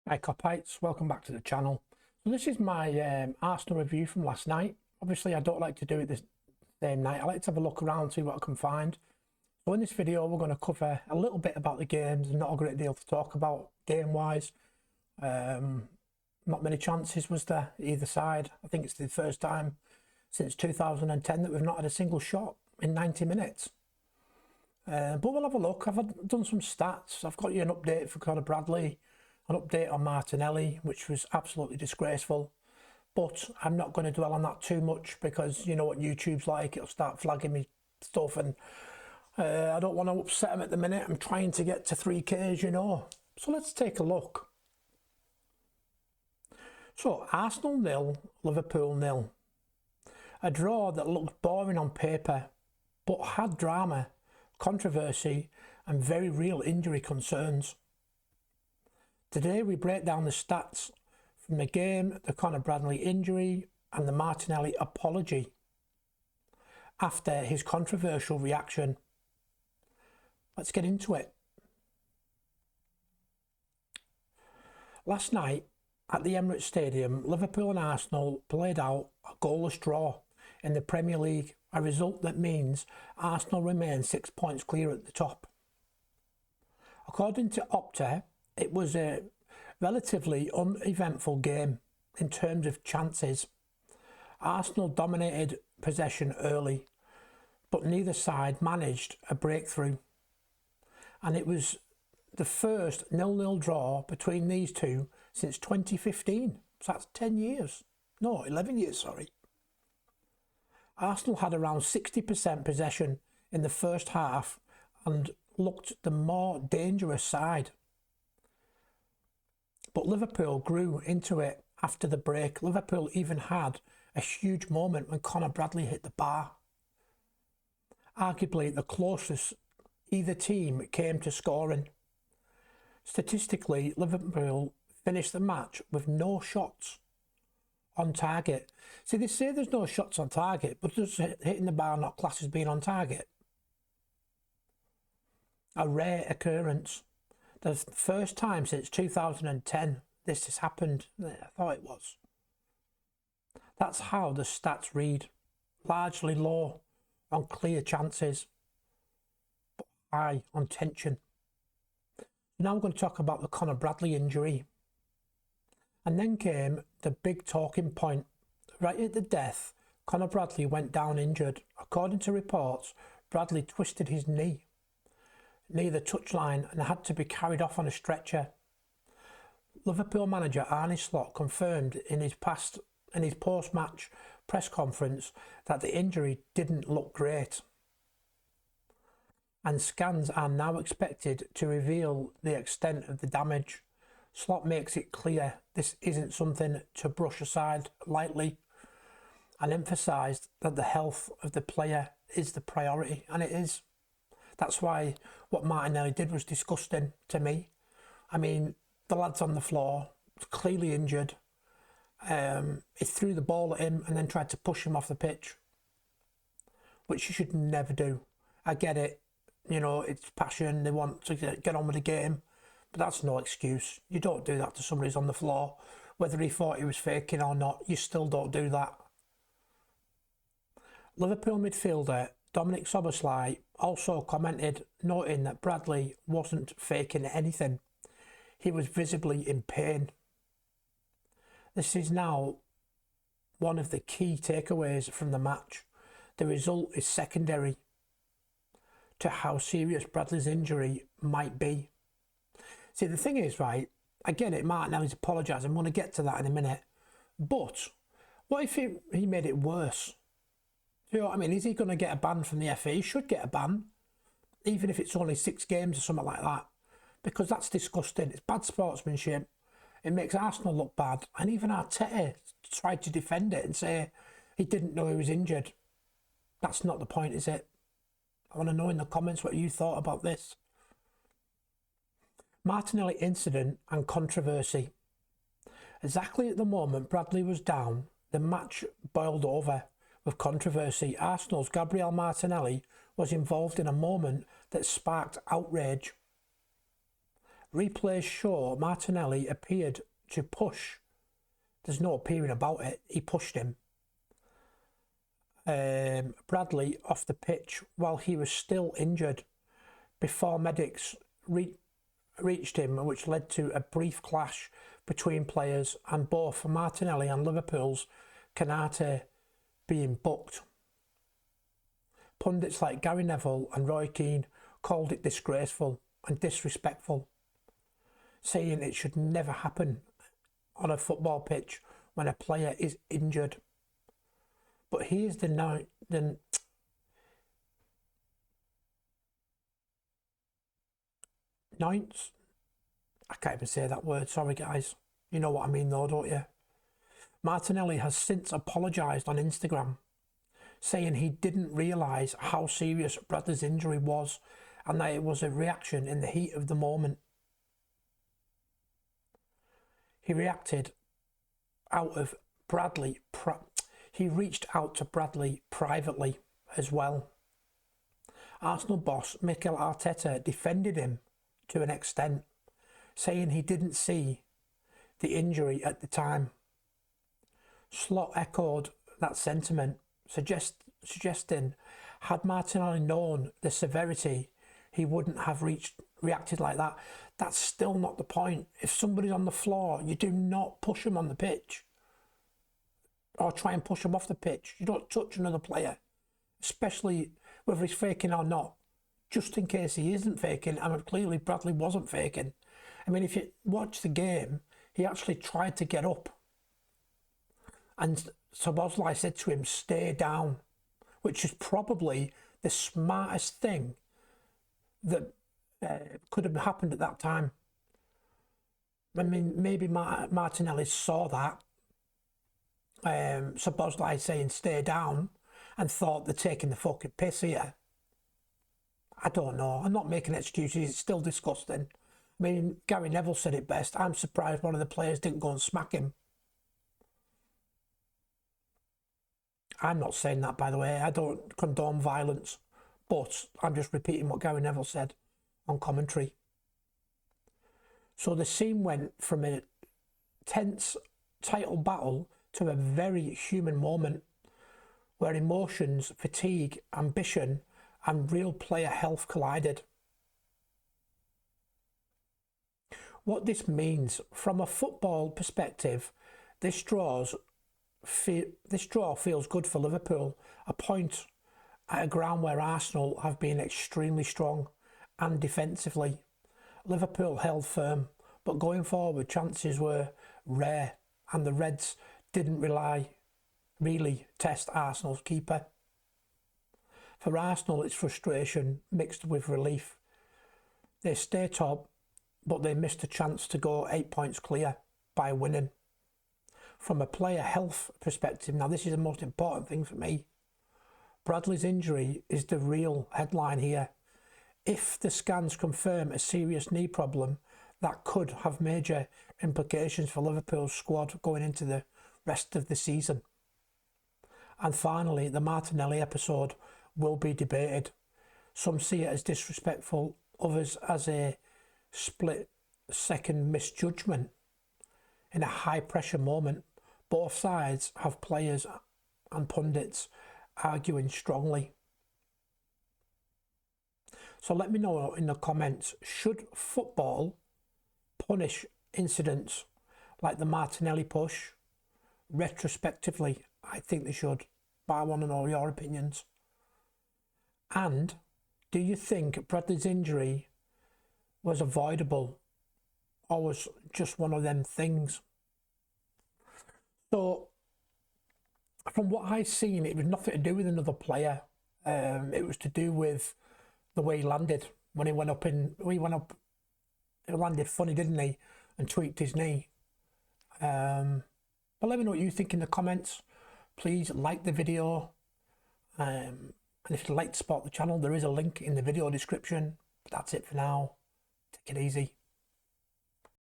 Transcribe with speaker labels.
Speaker 1: Hi Copites, welcome back to the channel. So this is my Arsenal review from last night. Obviously I don't like to do it the same night. I like to have a look around, see what I can find. So in this video we're going to cover a little bit about the games, not a great deal to talk about game wise. Not many chances was there either side. I think it's the first time since 2010 that we've not had a single shot in 90 minutes. But we'll have a look. I've done some stats. I've got you an update for Conor Bradley, an update on Martinelli, which was absolutely disgraceful. But I'm not going to dwell on that too much because you know what YouTube's like. It'll start flagging me stuff and I don't want to upset them at the minute. I'm trying to get to 3K, you know. So let's take a look. So Arsenal 0, Liverpool 0. A draw that looked boring on paper but had drama, controversy and very real injury concerns. Today we break down the stats from the game, the Conor Bradley injury and the Martinelli apology after his controversial reaction. Let's get into it. Last night at the Emirates Stadium, Liverpool and Arsenal played out a goalless draw in the Premier League, a result that means Arsenal remain 6 points clear at the top. According to Opta, it was a relatively uneventful game in terms of chances. Arsenal dominated possession early, but neither side managed a breakthrough. And it was the first 0-0 draw between these two since 2015. So that's 10 years. No, 11 years, sorry. Arsenal had around 60% possession in the first half and looked the more dangerous side. But Liverpool grew into it after the break. Liverpool even had a huge moment when Conor Bradley hit the bar. Arguably the closest either team came to scoring. Statistically, Liverpool finished the match with no shots on target. See, they say there's no shots on target, but does hitting the bar not class as being on target? A rare occurrence. The first time since 2010 this has happened. I thought it was. That's how the stats read. Largely low on clear chances, but high on tension. Now we're going to talk about the Conor Bradley injury. And then came the big talking point. Right at the death, Conor Bradley went down injured. According to reports, Bradley twisted his knee near the touchline and had to be carried off on a stretcher. Liverpool manager Arne Slot confirmed in his post-match press conference that the injury didn't look great. And scans are now expected to reveal the extent of the damage. Slot makes it clear this isn't something to brush aside lightly and emphasised that the health of the player is the priority, and it is. That's why what Martinelli did was disgusting to me. I mean, the lad's on the floor, clearly injured. He threw the ball at him and then tried to push him off the pitch, which you should never do. I get it, you know, it's passion, they want to get on with the game, but that's no excuse. You don't do that to somebody who's on the floor. Whether he thought he was faking or not, you still don't do that. Liverpool midfielder Dominic Szoboszlai also commented, noting that Bradley wasn't faking anything. He was visibly in pain. This is now one of the key takeaways from the match. The result is secondary to how serious Bradley's injury might be. See, the thing is, right, I get it, Martinelli's apologising. I'm going to get to that in a minute. But what if he made it worse? You know what I mean? Is he going to get a ban from the FA? He should get a ban, even if it's only 6 games or something like that, because that's disgusting. It's bad sportsmanship. It makes Arsenal look bad. And even Arteta tried to defend it and say he didn't know he was injured. That's not the point, is it? I want to know in the comments what you thought about this. Martinelli incident and controversy. Exactly at the moment Bradley was down, the match boiled over with controversy. Arsenal's Gabriel Martinelli was involved in a moment that sparked outrage. Replays show Martinelli appeared to push. There's no appearing about it. He pushed him. Bradley off the pitch while he was still injured before medics reached him, which led to a brief clash between players and both Martinelli and Liverpool's Kanate being booked. Pundits like Gary Neville and Roy Keane called it disgraceful and disrespectful, saying it should never happen on a football pitch when a player is injured. But here's the ninth. I can't even say that word, sorry guys. You know what I mean though, don't you? Martinelli has since apologised on Instagram, saying he didn't realise how serious Bradley's injury was and that it was a reaction in the heat of the moment. He reacted out of Bradley. He reached out to Bradley privately as well. Arsenal boss Mikel Arteta defended him to an extent, saying he didn't see the injury at the time. Slot echoed that sentiment, suggesting had Martinelli known the severity, he wouldn't have reacted like that. That's still not the point. If somebody's on the floor, you do not push them on the pitch or try and push them off the pitch. You don't touch another player, especially whether he's faking or not, just in case he isn't faking. And clearly Bradley wasn't faking. I mean, if you watch the game, he actually tried to get up. And Szoboszlai said to him, stay down, which is probably the smartest thing that could have happened at that time. I mean, maybe Martinelli saw that, Szoboszlai saying stay down, and thought they're taking the fucking piss here. I don't know. I'm not making excuses. It's still disgusting. I mean, Gary Neville said it best. I'm surprised one of the players didn't go and smack him. I'm not saying that, by the way. I don't condone violence, but I'm just repeating what Gary Neville said on commentary. So the scene went from a tense title battle to a very human moment where emotions, fatigue, ambition, and real player health collided. What this means from a football perspective, this draw feels good for Liverpool, a point at a ground where Arsenal have been extremely strong and defensively. Liverpool held firm, but going forward chances were rare and the Reds didn't really test Arsenal's keeper. For Arsenal, it's frustration mixed with relief. They stay top, but they missed a chance to go 8 points clear by winning. From a player health perspective, now this is the most important thing for me. Bradley's injury is the real headline here. If the scans confirm a serious knee problem, that could have major implications for Liverpool's squad going into the rest of the season. And finally, the Martinelli episode will be debated. Some see it as disrespectful, others as a split-second misjudgment in a high-pressure moment. Both sides have players and pundits arguing strongly. So let me know in the comments, should football punish incidents like the Martinelli push? Retrospectively, I think they should, but I want to know your opinions. And do you think Bradley's injury was avoidable or was just one of them things? So from what I've seen, it was nothing to do with another player. It was to do with the way he landed when he went up. He landed funny, didn't he? And tweaked his knee. But let me know what you think in the comments. Please like the video. And if you'd like to support the channel, there is a link in the video description. But that's it for now. Take it easy.